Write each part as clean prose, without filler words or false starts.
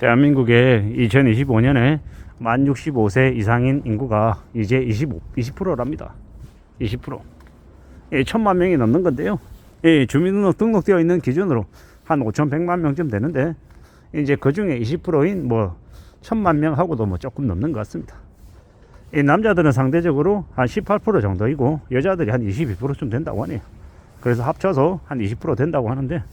대한민국의 2025년에 만 65세 이상인 인구가 이제 20%랍니다. 20%. 예, 1000만 명이 넘는 건데요. 예, 주민등록 등록되어 있는 기준으로 한 5100만 명쯤 되는데, 이제 그 중에 20%인 1000만 명하고도 조금 넘는 것 같습니다. 이 남자들은 상대적으로 한 18% 정도이고, 여자들이 한 22%쯤 된다고 하네요. 그래서 합쳐서 한 20% 된다고 하는데,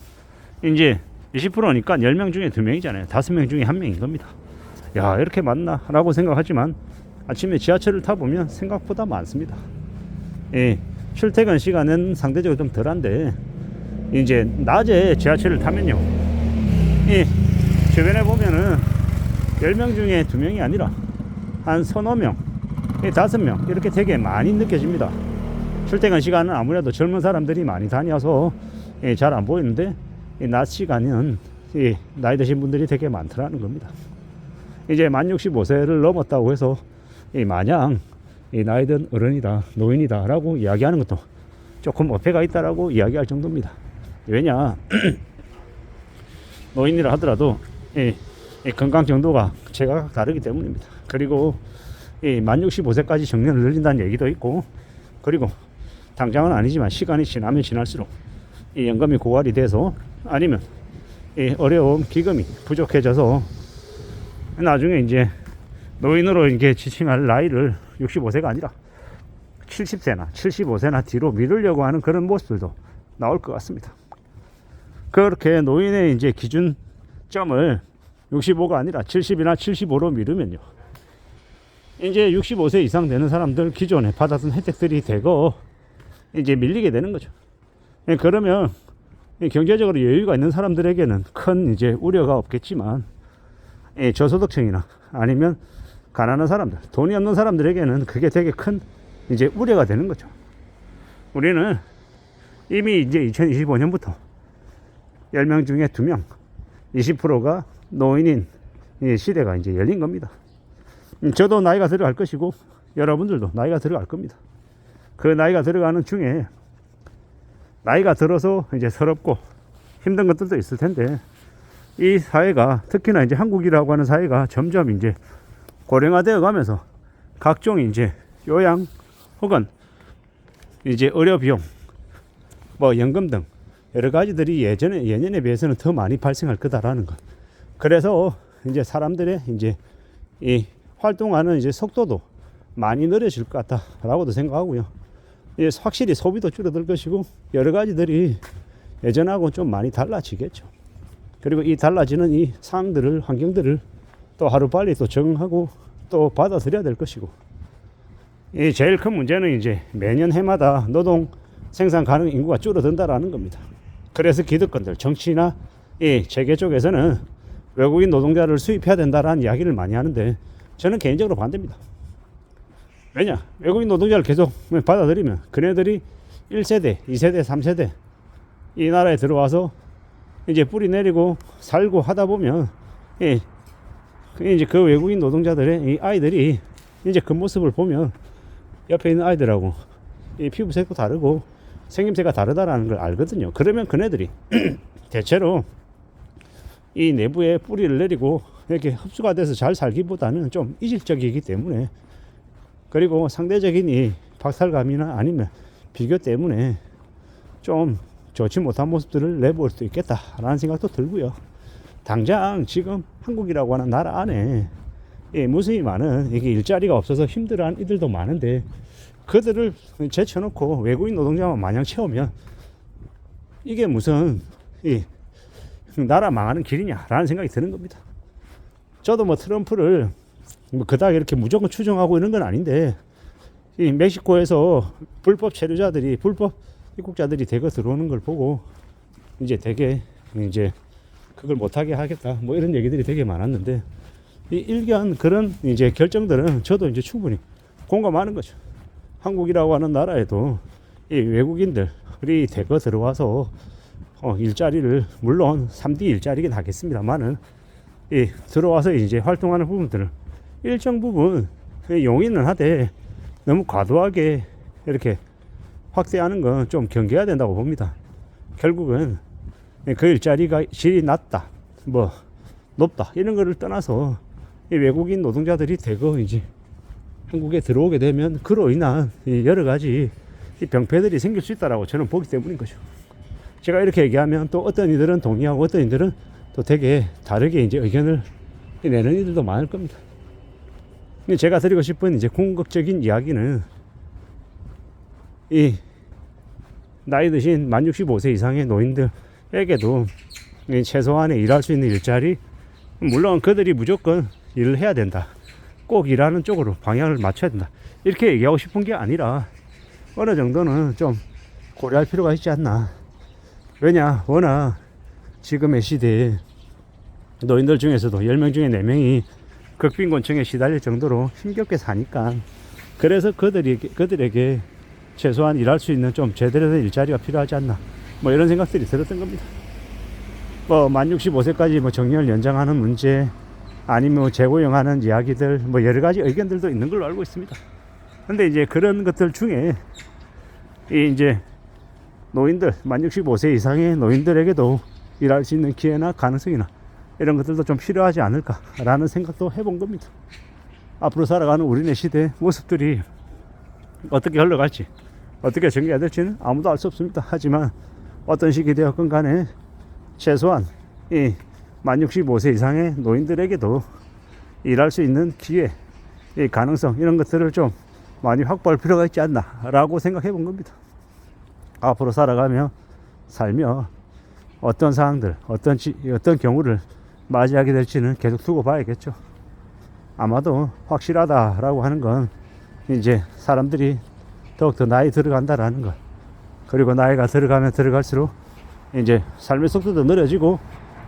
이제 20%니까 10명 중에 2명이잖아요. 5명 중에 1명인 겁니다. 야, 이렇게 많나? 라고 생각하지만 아침에 지하철을 타보면 생각보다 많습니다. 예, 출퇴근 시간은 상대적으로 좀 덜한데, 이제 낮에 지하철을 타면요, 예, 주변에 보면은 10명 중에 2명이 아니라 한 서너 명, 5명 이렇게 되게 많이 느껴집니다. 출퇴근 시간은 아무래도 젊은 사람들이 많이 다녀서 잘 안 보이는데, 낮 시간은 나이 드신 분들이 되게 많더라는 겁니다. 이제 만 65세를 넘었다고 해서 마냥 나이 든 어른이다, 노인이다 라고 이야기하는 것도 조금 어폐가 있다라고 이야기할 정도입니다. 왜냐, 노인이라 하더라도 건강 정도가 제각각 다르기 때문입니다. 그리고 만 65세까지 정년을 늘린다는 얘기도 있고, 그리고 당장은 아니지만 시간이 지나면 지날수록 연금이 고갈이 돼서, 아니면 어려움, 기금이 부족해져서 나중에 이제 노인으로 이게 지칭할 나이를 65세가 아니라 70세나 75세나 뒤로 미루려고 하는 그런 모습들도 나올 것 같습니다. 그렇게 노인의 이제 기준점을 65가 아니라 70이나 75로 미루면요, 이제 65세 이상 되는 사람들 기존에 받았던 혜택들이 대거 이제 밀리게 되는 거죠. 그러면 경제적으로 여유가 있는 사람들에게는 큰 이제 우려가 없겠지만, 저소득층이나 아니면 가난한 사람들, 돈이 없는 사람들에게는 그게 되게 큰 이제 우려가 되는 거죠. 우리는 이미 이제 2025년부터 10명 중에 2명, 20%가 노인인 시대가 이제 열린 겁니다. 저도 나이가 들어갈 것이고, 여러분들도 나이가 들어갈 겁니다. 그 나이가 들어가는 중에 나이가 들어서 이제 서럽고 힘든 것들도 있을 텐데, 이 사회가, 특히나 이제 한국이라고 하는 사회가 점점 이제 고령화되어 가면서 각종 이제 요양 혹은 이제 의료 비용, 연금 등 여러 가지들이 예년에 비해서는 더 많이 발생할 거다라는 것. 그래서 이제 사람들의 이제 이 활동하는 이제 속도도 많이 느려질 것 같다라고도 생각하고요. 확실히 소비도 줄어들 것이고, 여러 가지들이 예전하고 좀 많이 달라지겠죠. 그리고 이 달라지는 이 상황들을, 환경들을 또 하루빨리 또 적응하고 또 받아들여야 될 것이고, 이 제일 큰 문제는 이제 매년 해마다 노동 생산 가능 인구가 줄어든다라는 겁니다. 그래서 기득권들, 정치나 이 재계 쪽에서는 외국인 노동자를 수입해야 된다라는 이야기를 많이 하는데, 저는 개인적으로 반대입니다. 왜냐, 외국인 노동자를 계속 받아들이면 그네들이 1세대, 2세대, 3세대 이 나라에 들어와서 이제 뿌리 내리고 살고 하다 보면, 이제 그 외국인 노동자들의 이 아이들이 이제 그 모습을 보면 옆에 있는 아이들하고 이 피부색도 다르고 생김새가 다르다라는 걸 알거든요. 그러면 그네들이 대체로 이 내부에 뿌리를 내리고 이렇게 흡수가 돼서 잘 살기보다는 좀 이질적이기 때문에, 그리고 상대적인 이 박탈감이나 아니면 비교 때문에 좀 좋지 못한 모습들을 내볼 수도 있겠다라는 생각도 들고요. 당장 지금 한국이라고 하는 나라 안에 무수히 많은 이게 일자리가 없어서 힘들어하는 이들도 많은데, 그들을 제쳐놓고 외국인 노동자만 마냥 채우면 이게 무슨 나라 망하는 길이냐라는 생각이 드는 겁니다. 저도 트럼프를 그닥 이렇게 무조건 추종하고 있는 건 아닌데, 이 멕시코에서 불법 체류자들이, 불법 입국자들이 대거 들어오는 걸 보고 이제 되게 이제 그걸 못하게 하겠다 이런 얘기들이 되게 많았는데, 이 일견 그런 이제 결정들은 저도 이제 충분히 공감하는 거죠. 한국이라고 하는 나라에도 이 외국인들이 대거 들어와서 일자리를, 물론 3D 일자리긴 하겠습니다만은, 들어와서 이제 활동하는 부분들을 일정 부분 용인은 하되 너무 과도하게 이렇게 확대하는 건 좀 경계해야 된다고 봅니다. 결국은 그 일자리가 질이 낮다, 높다 이런 거를 떠나서 이 외국인 노동자들이 대거 이제 한국에 들어오게 되면 그로 인한 이 여러 가지 이 병폐들이 생길 수 있다라고 저는 보기 때문인 거죠. 제가 이렇게 얘기하면 또 어떤 이들은 동의하고 어떤 이들은 또 되게 다르게 이제 의견을 내는 이들도 많을 겁니다. 제가 드리고 싶은 이제 궁극적인 이야기는 이 나이 드신 만 65세 이상의 노인들에게도 최소한의 일할 수 있는 일자리, 물론 그들이 무조건 일을 해야 된다, 꼭 일하는 쪽으로 방향을 맞춰야 된다 이렇게 얘기하고 싶은 게 아니라 어느 정도는 좀 고려할 필요가 있지 않나. 왜냐, 워낙 지금의 시대에 노인들 중에서도 10명 중에 4명이 극빈곤층에 시달릴 정도로 힘겹게 사니까, 그래서 그들에게 최소한 일할 수 있는 좀 제대로 된 일자리가 필요하지 않나, 뭐 이런 생각들이 들었던 겁니다. 뭐 만 65세까지 뭐 정년을 연장하는 문제, 아니면 뭐 재고용하는 이야기들, 뭐 여러 가지 의견들도 있는 걸로 알고 있습니다. 근데 이제 그런 것들 중에 이제 노인들, 만 65세 이상의 노인들에게도 일할 수 있는 기회나 가능성이나 이런 것들도 좀 필요하지 않을까라는 생각도 해본 겁니다. 앞으로 살아가는 우리네 시대의 모습들이 어떻게 흘러갈지, 어떻게 전개가 될지는 아무도 알 수 없습니다. 하지만 어떤 식이 되었건 간에 최소한 이 만 65세 이상의 노인들에게도 일할 수 있는 기회, 이 가능성, 이런 것들을 좀 많이 확보할 필요가 있지 않나라고 생각해 본 겁니다. 앞으로 살며 어떤 상황들, 어떤 경우를 맞이하게 될지는 계속 두고 봐야겠죠. 아마도 확실하다라고 하는 건 이제 사람들이 더욱더 나이 들어간다라는 것, 그리고 나이가 들어가면 들어갈수록 이제 삶의 속도도 느려지고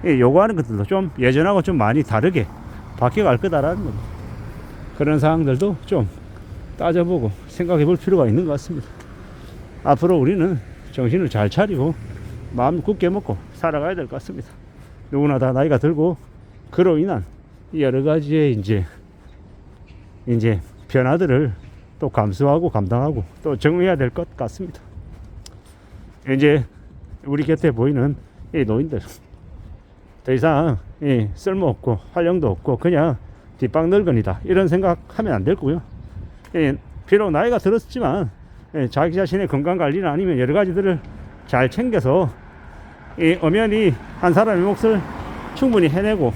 요구하는 것들도 좀 예전하고 좀 많이 다르게 바뀌어갈 거다라는 겁니다. 그런 상황들도 좀 따져보고 생각해 볼 필요가 있는 것 같습니다. 앞으로 우리는 정신을 잘 차리고 마음 굳게 먹고 살아가야 될 것 같습니다. 누구나 다 나이가 들고 그로 인한 여러 가지의 이제 변화들을 또 감수하고 감당하고 또 적응해야 될 것 같습니다. 이제 우리 곁에 보이는 이 노인들, 더 이상 쓸모없고 활용도 없고 그냥 뒷방 늙은이다 이런 생각하면 안 되고요. 비록 나이가 들었지만 자기 자신의 건강관리나 아니면 여러 가지들을 잘 챙겨서 엄연히 한 사람의 몫을 충분히 해내고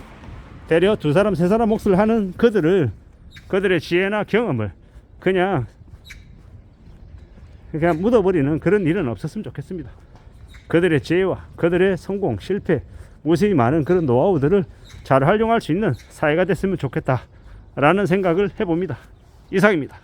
대려 2사람 3사람 몫을 하는 그들의 지혜나 경험을 그냥 묻어버리는 그런 일은 없었으면 좋겠습니다. 그들의 지혜와 그들의 성공, 실패, 무수히 많은 그런 노하우들을 잘 활용할 수 있는 사회가 됐으면 좋겠다라는 생각을 해봅니다. 이상입니다.